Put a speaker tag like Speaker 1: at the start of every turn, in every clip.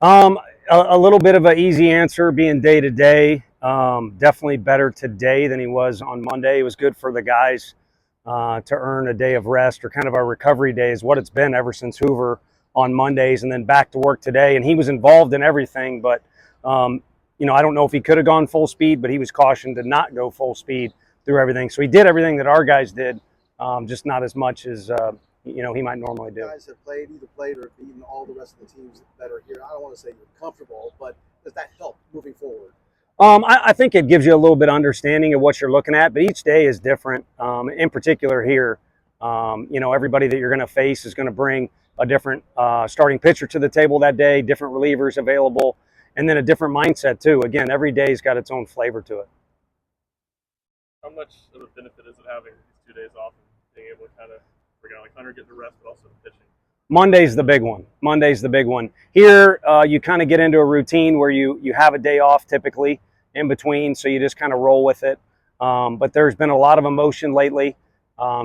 Speaker 1: A little bit of an easy answer being day to day. Definitely better today than he was on Monday. It was good for the guys to earn a day of rest or kind of our recovery days, what it's been ever since Hoover on Mondays and then back to work today. And he was involved in everything, but, I don't know if he could have gone full speed, but he was cautioned to not go full speed through everything. So he did everything that our guys did, just not as much as, he might normally do.
Speaker 2: Guys have either played or have beaten all the rest of the teams that are here. I don't want to say you're comfortable, but does that help moving forward?
Speaker 1: I think it gives you a little bit of understanding of what you're looking at, but each day is different. In particular here, everybody that you're going to face is going to bring a different starting pitcher to the table that day, different relievers available, and then a different mindset too. Again, every day's got its own flavor to it.
Speaker 3: How much of a benefit is it having these 2 days off and being able to kind of, like Hunter getting the rest, but also the pitching?
Speaker 1: Monday's the big one. Here, you kind of get into a routine where you have a day off typically in between, so you just kind of roll with it. But there's been a lot of emotion lately.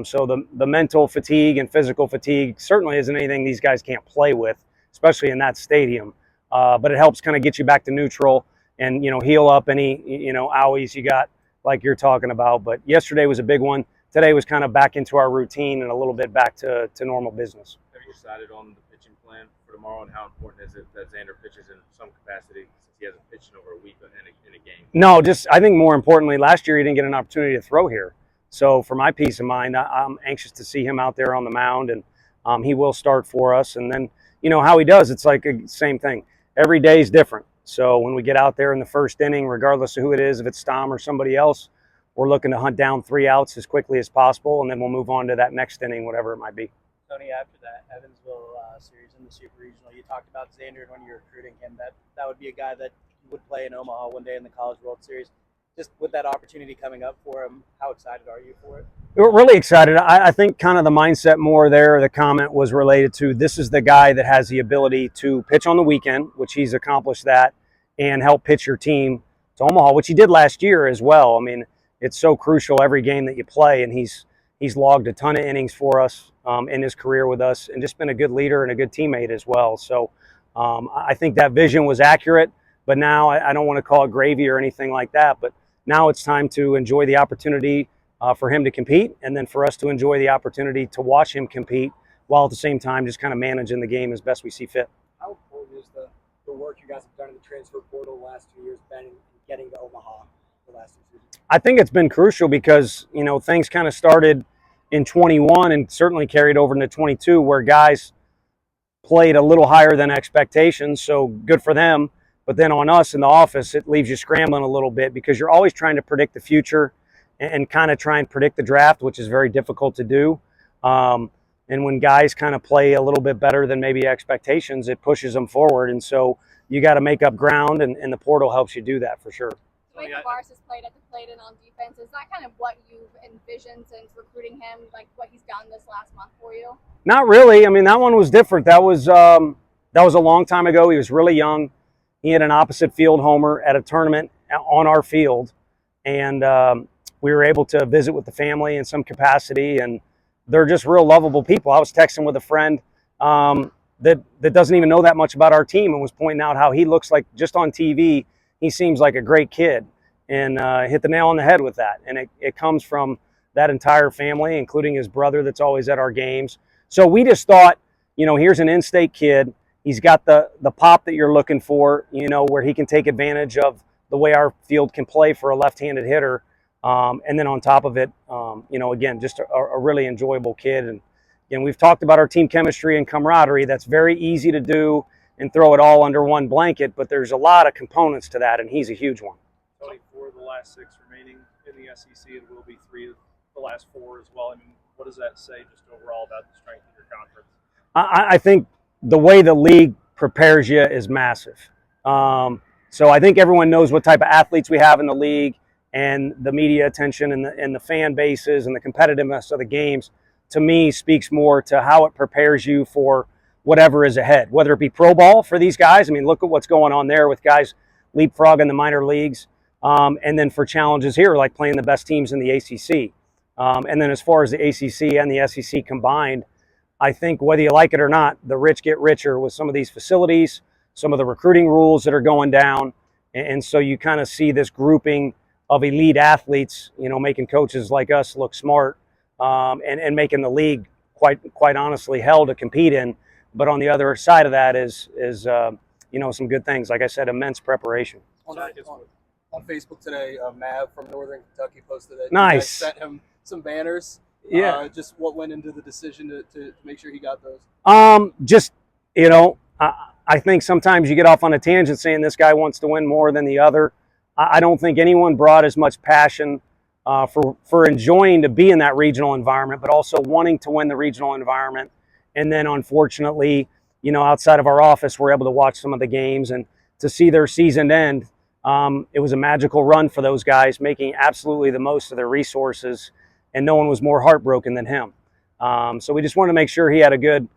Speaker 1: So the mental fatigue and physical fatigue certainly isn't anything these guys can't play with, especially in that stadium. But it helps kind of get you back to neutral and, heal up any, owies you got like you're talking about. But yesterday was a big one. Today was kind of back into our routine and a little bit back to normal business.
Speaker 4: Have you decided on the pitching plan for tomorrow, and how important is it that Xander pitches in some capacity since he hasn't pitched in over a week in a game?
Speaker 1: No, I think more importantly, last year he didn't get an opportunity to throw here. So for my peace of mind, I'm anxious to see him out there on the mound, and he will start for us. And then, how he does, it's like the same thing. Every day is different. So when we get out there in the first inning, regardless of who it is, if it's Tom or somebody else, we're looking to hunt down 3 outs as quickly as possible, and then we'll move on to that next inning, whatever it might be.
Speaker 5: Tony, after that Evansville series in the Super Regional, you talked about Xander and when you were recruiting him, that would be a guy that would play in Omaha one day in the College World Series. Just with that opportunity coming up for him, how excited are you for it?
Speaker 1: We're really excited. I think kind of the mindset more there, the comment was related to this is the guy that has the ability to pitch on the weekend, which he's accomplished that, and help pitch your team to Omaha, which he did last year as well. I mean, it's so crucial every game that you play, and he's logged a ton of innings for us in his career with us, and just been a good leader and a good teammate as well. So I think that vision was accurate, but now I don't want to call it gravy or anything like that, but now it's time to enjoy the opportunity for him to compete, and then for us to enjoy the opportunity to watch him compete while at the same time just kind of managing the game as best we see fit.
Speaker 6: How important is the work you guys have done in the transfer portal the last 2 years been in getting to Omaha the last 2 seasons?
Speaker 1: I think it's been crucial because, things kind of started in 21 and certainly carried over into 22 where guys played a little higher than expectations, so good for them. But then on us in the office, it leaves you scrambling a little bit because you're always trying to predict the future and kind of try and predict the draft, which is very difficult to do. And when guys kind of play a little bit better than maybe expectations, it pushes them forward. And so you got to make up ground, and the portal helps you do that for sure.
Speaker 7: The way Tavares has played at the plate and on defense, is that kind of what you've envisioned since recruiting him, like what he's done this last month for you?
Speaker 1: Not really. I mean, that one was different. That was a long time ago. He was really young. He had an opposite field homer at a tournament on our field, and we were able to visit with the family in some capacity, and they're just real lovable people. I was texting with a friend that doesn't even know that much about our team and was pointing out how he looks like just on TV. He seems like a great kid, and hit the nail on the head with that. And it comes from that entire family, including his brother that's always at our games. So we just thought, here's an in-state kid. He's got the pop that you're looking for, where he can take advantage of the way our field can play for a left-handed hitter. And then on top of it, again, just a really enjoyable kid. And again, we've talked about our team chemistry and camaraderie. That's very easy to do and throw it all under one blanket, but there's a lot of components to that, and he's a huge one.
Speaker 3: Tony, 4 of the last 6 remaining in the SEC, and will be 3 of the last 4 as well. I mean, what does that say just overall about the strength of your conference?
Speaker 1: I think the way the league prepares you is massive. So I think everyone knows what type of athletes we have in the league, and the media attention and the fan bases and the competitiveness of the games, to me, speaks more to how it prepares you for whatever is ahead, whether it be pro ball for these guys. I mean, look at what's going on there with guys leapfrogging the minor leagues, and then for challenges here, like playing the best teams in the ACC. And then as far as the ACC and the SEC combined, I think whether you like it or not, the rich get richer with some of these facilities, some of the recruiting rules that are going down. And so you kind of see this grouping of elite athletes, making coaches like us look smart, and making the league quite honestly hell to compete in. But on the other side of that is some good things. Like I said, immense preparation.
Speaker 8: On Facebook today, Mav from Northern Kentucky posted that
Speaker 1: Nice.
Speaker 8: You guys sent him some banners.
Speaker 1: Yeah.
Speaker 8: Just what went into the decision to make sure he got those?
Speaker 1: I think sometimes you get off on a tangent saying this guy wants to win more than the other. I don't think anyone brought as much passion for enjoying to be in that regional environment, but also wanting to win the regional environment. And then unfortunately, outside of our office, we're able to watch some of the games and to see their season end. It was a magical run for those guys, making absolutely the most of their resources, and no one was more heartbroken than him. So we just wanted to make sure he had a good,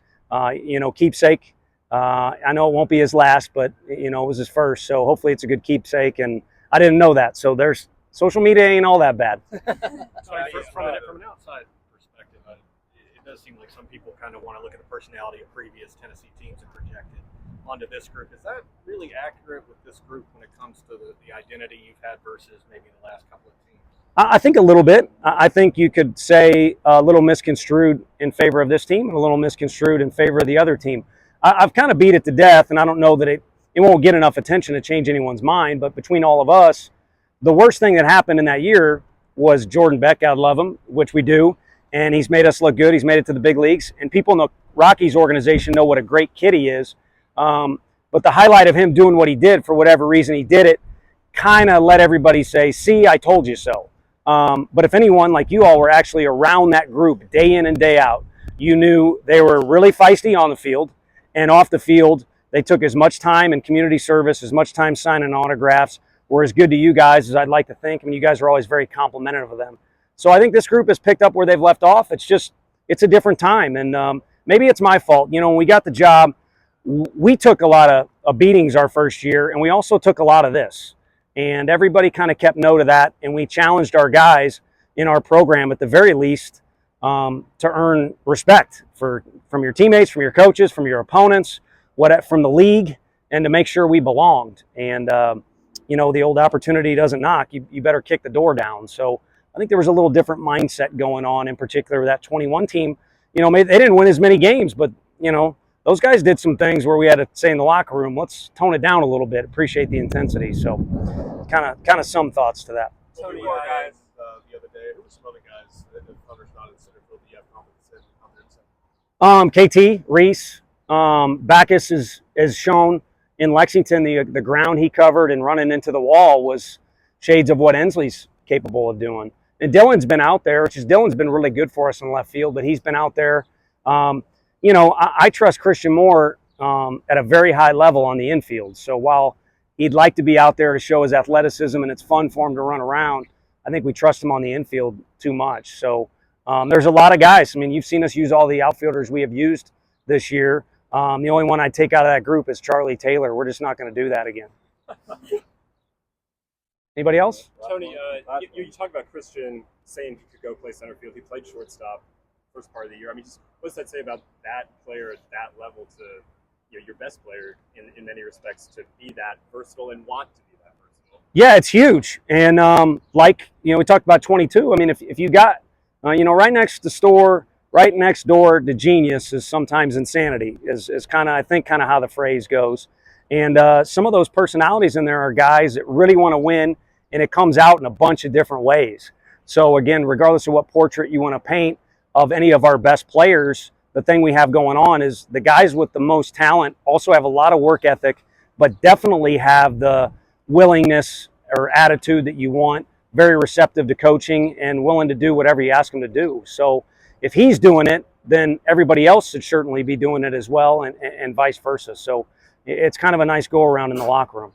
Speaker 1: keepsake. I know it won't be his last, but it was his first, so hopefully it's a good keepsake. And I didn't know that, so there's social media ain't all that bad.
Speaker 9: From an outside perspective, it does seem like some people kind of want to look at the personality of previous Tennessee teams and project it onto this group. Is that really accurate with this group when it comes to the identity you've had versus maybe the last couple of teams?
Speaker 1: I think a little bit. I think you could say a little misconstrued in favor of this team and a little misconstrued in favor of the other team. I've kind of beat it to death, and I don't know that it won't get enough attention to change anyone's mind, but between all of us, the worst thing that happened in that year was Jordan Beck. I love him, which we do, and he's made us look good. He's made it to the big leagues, and people in the Rockies organization know what a great kid he is. But the highlight of him doing what he did, for whatever reason he did it, kind of let everybody say, see, I told you so. But if anyone, like you all, were actually around that group day in and day out, you knew they were really feisty on the field, and off the field, they took as much time in community service, as much time signing autographs, were as good to you guys as I'd like to think. I mean, you guys are always very complimentary of them. So I think this group has picked up where they've left off. It's a different time. And maybe it's my fault. When we got the job, we took a lot of beatings our first year, and we also took a lot of this. And everybody kind of kept note of that, and we challenged our guys in our program, at the very least, to earn respect from your teammates, from your coaches, from your opponents, from the league, and to make sure we belonged. And the old opportunity doesn't knock. You better kick the door down. So I think there was a little different mindset going on, in particular with that 21 team. They didn't win as many games, but those guys did some things where we had to say in the locker room, let's tone it down a little bit, appreciate the intensity. So kind of some thoughts to that.
Speaker 9: Tony, guys, the other day, who were some other guys that the Thunder's not in center field that you have confidence in?
Speaker 1: KT, Reese, Backus is shown in Lexington. The ground he covered and running into the wall was shades of what Ensley's capable of doing. And Dylan's been out there, Dylan's been really good for us in left field, but he's been out there. I trust Christian Moore at a very high level on the infield. So while he'd like to be out there to show his athleticism and it's fun for him to run around, I think we trust him on the infield too much. So there's a lot of guys. I mean, you've seen us use all the outfielders we have used this year. The only one I'd take out of that group is Charlie Taylor. We're just not going to do that again. Anybody else?
Speaker 10: Tony, you talked about Christian saying he could go play center field. He played shortstop first part of the year. I mean, what does that say about that player at that level to your best player in many respects, to be that versatile and want to be that versatile?
Speaker 1: Yeah, it's huge. And we talked about 22. I mean, if you got, right next door to genius is sometimes insanity, is kind of, I think, kind of how the phrase goes. And some of those personalities in there are guys that really want to win, and it comes out in a bunch of different ways. So again, regardless of what portrait you want to paint of any of our best players, the thing we have going on is the guys with the most talent also have a lot of work ethic, but definitely have the willingness or attitude that you want, very receptive to coaching and willing to do whatever you ask them to do. So if he's doing it, then everybody else should certainly be doing it as well, and vice versa. So it's kind of a nice go around in the locker room.